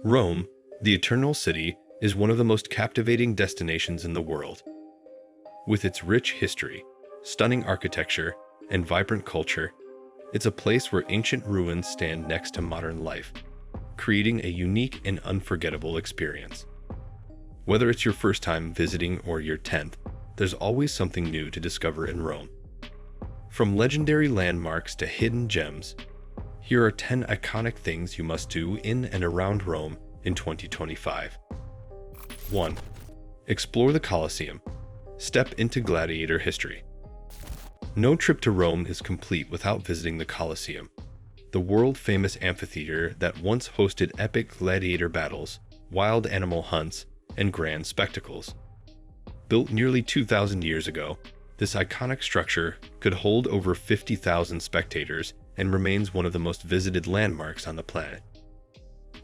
Rome, the Eternal City, is one of the most captivating destinations in the world. With its rich history, stunning architecture, and vibrant culture, it's a place where ancient ruins stand next to modern life, creating a unique and unforgettable experience. Whether it's your first time visiting or your 10th, there's always something new to discover in Rome. From legendary landmarks to hidden gems, here are 10 iconic things you must do in and around Rome in 2025. 1. Explore the Colosseum. Step into gladiator history. No trip to Rome is complete without visiting the Colosseum, the world-famous amphitheater that once hosted epic gladiator battles, wild animal hunts, and grand spectacles. Built nearly 2,000 years ago, this iconic structure could hold over 50,000 spectators and remains one of the most visited landmarks on the planet.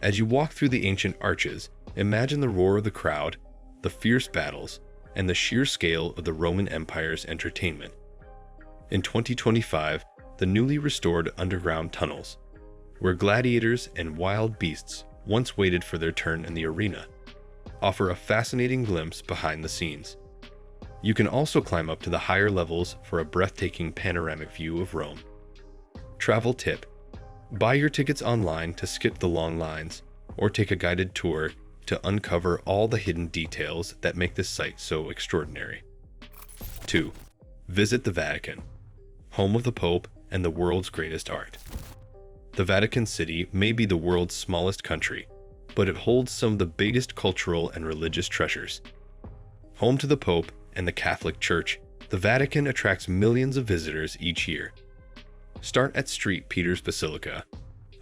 As you walk through the ancient arches, imagine the roar of the crowd, the fierce battles, and the sheer scale of the Roman Empire's entertainment. In 2025, the newly restored underground tunnels, where gladiators and wild beasts once waited for their turn in the arena, offer a fascinating glimpse behind the scenes. You can also climb up to the higher levels for a breathtaking panoramic view of Rome. Travel tip: buy your tickets online to skip the long lines, or take a guided tour to uncover all the hidden details that make this site so extraordinary. 2. Visit the Vatican, home of the Pope and the world's greatest art. The Vatican City may be the world's smallest country, but it holds some of the biggest cultural and religious treasures. Home to the Pope and the Catholic Church, the Vatican attracts millions of visitors each year. Start at St. Peter's Basilica,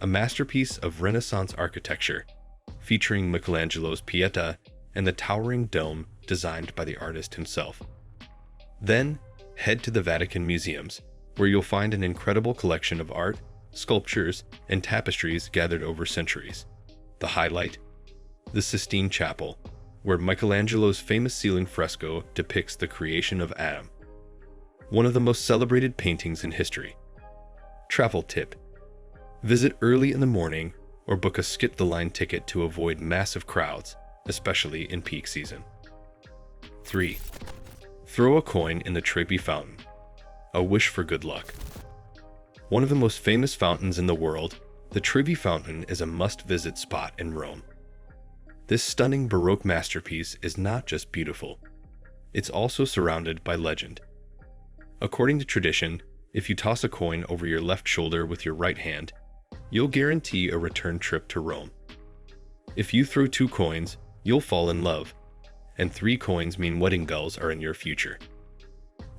a masterpiece of Renaissance architecture, featuring Michelangelo's Pietà and the towering dome designed by the artist himself. Then, head to the Vatican Museums, where you'll find an incredible collection of art, sculptures, and tapestries gathered over centuries. The highlight? The Sistine Chapel, where Michelangelo's famous ceiling fresco depicts the creation of Adam, one of the most celebrated paintings in history. Travel tip: visit early in the morning or book a skip-the-line ticket to avoid massive crowds, especially in peak season. 3. Throw a coin in the Trevi Fountain, a wish for good luck. One of the most famous fountains in the world, the Trevi Fountain is a must-visit spot in Rome. This stunning Baroque masterpiece is not just beautiful, it's also surrounded by legend. According to tradition, if you toss a coin over your left shoulder with your right hand, you'll guarantee a return trip to Rome. If you throw 2 coins, you'll fall in love, and 3 coins mean wedding bells are in your future.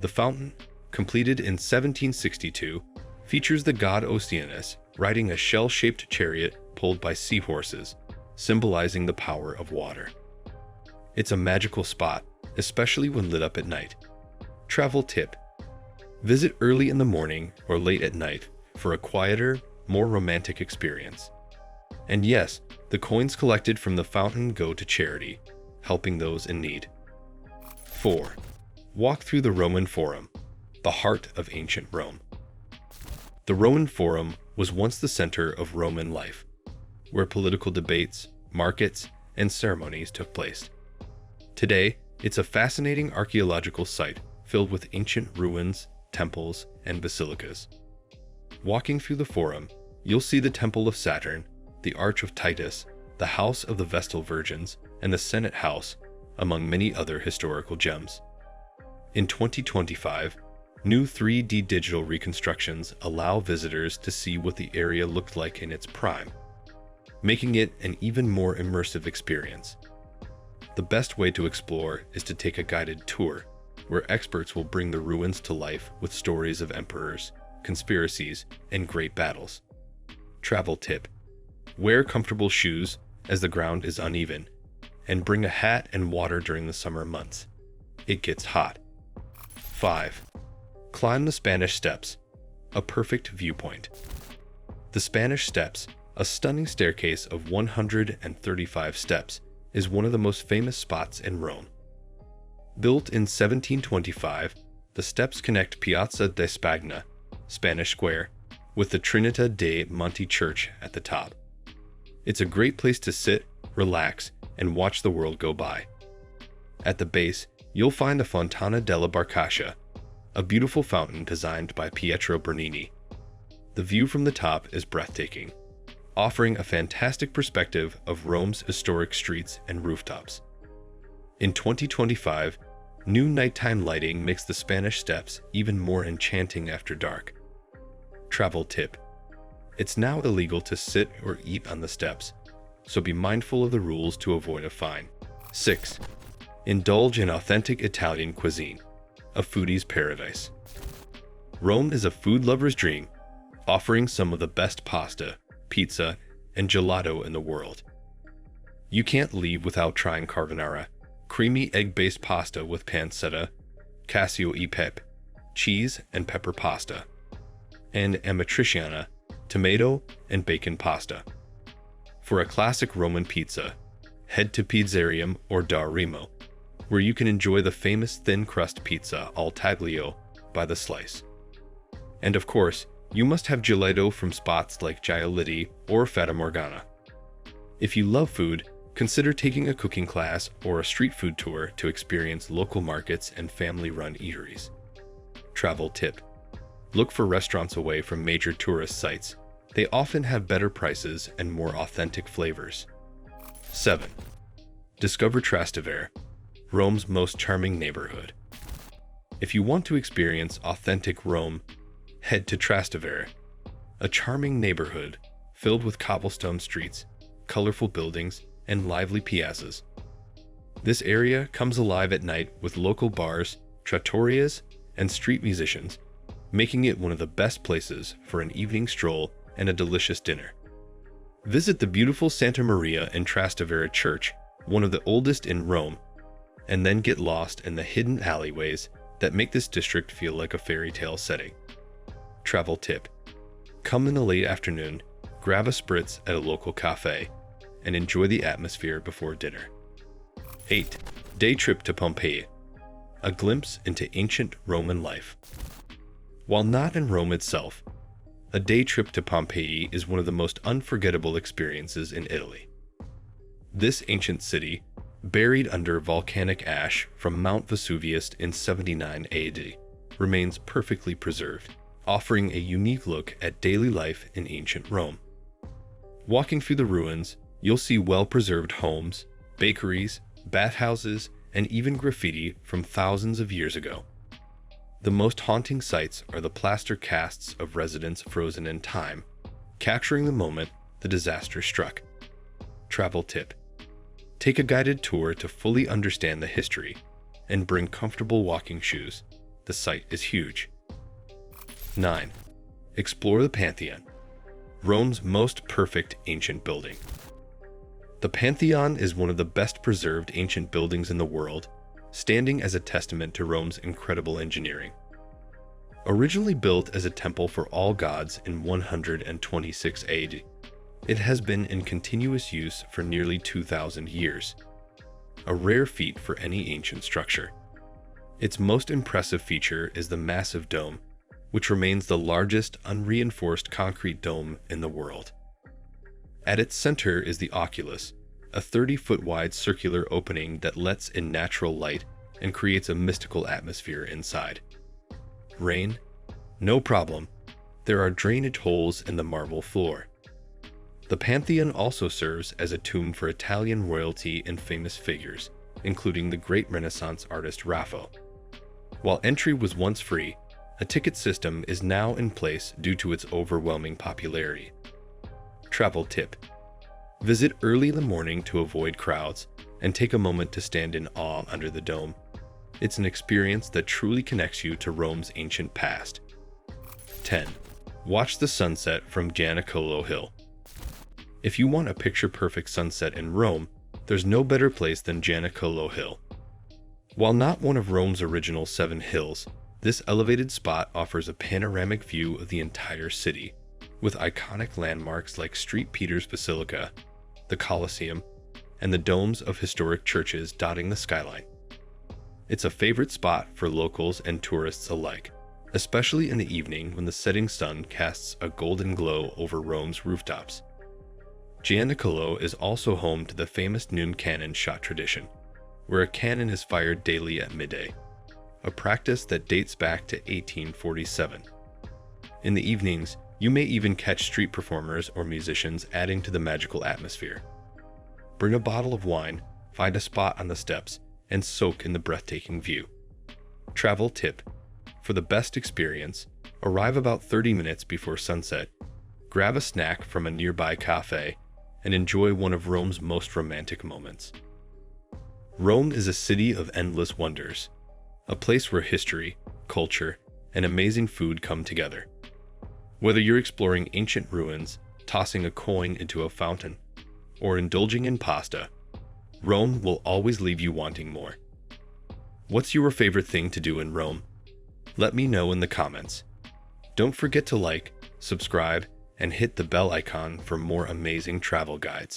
The fountain, completed in 1762, features the god Oceanus riding a shell-shaped chariot pulled by seahorses, symbolizing the power of water. It's a magical spot, especially when lit up at night. Travel tip: visit early in the morning or late at night for a quieter, more romantic experience. And yes, the coins collected from the fountain go to charity, helping those in need. 4. Walk through the Roman Forum, the heart of ancient Rome. The Roman Forum was once the center of Roman life, where political debates, markets, and ceremonies took place. Today, it's a fascinating archaeological site filled with ancient ruins, temples, and basilicas. Walking through the Forum, you'll see the Temple of Saturn, the Arch of Titus, the House of the Vestal Virgins, and the Senate House, among many other historical gems. In 2025, new 3D digital reconstructions allow visitors to see what the area looked like in its prime, making it an even more immersive experience. The best way to explore is to take a guided tour, where experts will bring the ruins to life with stories of emperors, conspiracies, and great battles. Travel tip: wear comfortable shoes as the ground is uneven, and bring a hat and water during the summer months. It gets hot. 5. Climb the Spanish Steps, a perfect viewpoint. The Spanish Steps, a stunning staircase of 135 steps, is one of the most famous spots in Rome. Built in 1725, the steps connect Piazza de Spagna, Spanish Square, with the Trinita de Monte Church at the top. It's a great place to sit, relax, and watch the world go by. At the base, you'll find the Fontana della Barcaccia, a beautiful fountain designed by Pietro Bernini. The view from the top is breathtaking, offering a fantastic perspective of Rome's historic streets and rooftops. In 2025, new nighttime lighting makes the Spanish Steps even more enchanting after dark. Travel tip: it's now illegal to sit or eat on the steps, so be mindful of the rules to avoid a fine. 6. Indulge in authentic Italian cuisine, a foodie's paradise. Rome is a food lover's dream, offering some of the best pasta, pizza, and gelato in the world. You can't leave without trying carbonara, creamy egg-based pasta with pancetta, cacio e pepe, cheese and pepper pasta, and amatriciana, tomato and bacon pasta. For a classic Roman pizza, head to Pizzerium or Da Remo, where you can enjoy the famous thin crust pizza al taglio by the slice. And of course, you must have gelato from spots like Giolitti or Fata Morgana. If you love food, consider taking a cooking class or a street food tour to experience local markets and family-run eateries. Travel tip: look for restaurants away from major tourist sites. They often have better prices and more authentic flavors. 7. Discover Trastevere, Rome's most charming neighborhood. If you want to experience authentic Rome, head to Trastevere, a charming neighborhood filled with cobblestone streets, colorful buildings, and lively piazzas. This area comes alive at night with local bars, trattorias, and street musicians, making it one of the best places for an evening stroll and a delicious dinner. Visit the beautiful Santa Maria in Trastevere Church, one of the oldest in Rome, and then get lost in the hidden alleyways that make this district feel like a fairy tale setting. Travel tip: come in the late afternoon, grab a spritz at a local cafe, and enjoy the atmosphere before dinner. 8. Day trip to Pompeii, a glimpse into ancient Roman life. While not in Rome itself, a day trip to Pompeii is one of the most unforgettable experiences in Italy. This ancient city, buried under volcanic ash from Mount Vesuvius in 79 AD, remains perfectly preserved, offering a unique look at daily life in ancient Rome. Walking through the ruins, you'll see well-preserved homes, bakeries, bathhouses, and even graffiti from thousands of years ago. The most haunting sights are the plaster casts of residents frozen in time, capturing the moment the disaster struck. Travel tip: take a guided tour to fully understand the history, and bring comfortable walking shoes. The site is huge. 9. Explore the Pantheon, Rome's most perfect ancient building. The Pantheon is one of the best preserved ancient buildings in the world, standing as a testament to Rome's incredible engineering. Originally built as a temple for all gods in 126 AD, it has been in continuous use for nearly 2,000 years, a rare feat for any ancient structure. Its most impressive feature is the massive dome, which remains the largest unreinforced concrete dome in the world. At its center is the oculus, a 30-foot wide circular opening that lets in natural light and creates a mystical atmosphere inside. Rain? No problem. There are drainage holes in the marble floor. The Pantheon also serves as a tomb for Italian royalty and famous figures, including the great Renaissance artist Raphael. While entry was once free, a ticket system is now in place due to its overwhelming popularity. Travel tip: visit early in the morning to avoid crowds and take a moment to stand in awe under the dome. It's an experience that truly connects you to Rome's ancient past. 10. Watch the sunset from Gianicolo Hill. If you want a picture-perfect sunset in Rome, there's no better place than Gianicolo Hill. While not one of Rome's original 7 hills, this elevated spot offers a panoramic view of the entire city, with iconic landmarks like St. Peter's Basilica, the Colosseum, and the domes of historic churches dotting the skyline. It's a favorite spot for locals and tourists alike, especially in the evening when the setting sun casts a golden glow over Rome's rooftops. Gianicolo is also home to the famous noon cannon shot tradition, where a cannon is fired daily at midday, a practice that dates back to 1847. In the evenings, you may even catch street performers or musicians adding to the magical atmosphere. Bring a bottle of wine, find a spot on the steps, and soak in the breathtaking view. Travel tip: for the best experience, arrive about 30 minutes before sunset, grab a snack from a nearby cafe, and enjoy one of Rome's most romantic moments. Rome is a city of endless wonders, a place where history, culture, and amazing food come together. Whether you're exploring ancient ruins, tossing a coin into a fountain, or indulging in pasta, Rome will always leave you wanting more. What's your favorite thing to do in Rome? Let me know in the comments. Don't forget to like, subscribe, and hit the bell icon for more amazing travel guides.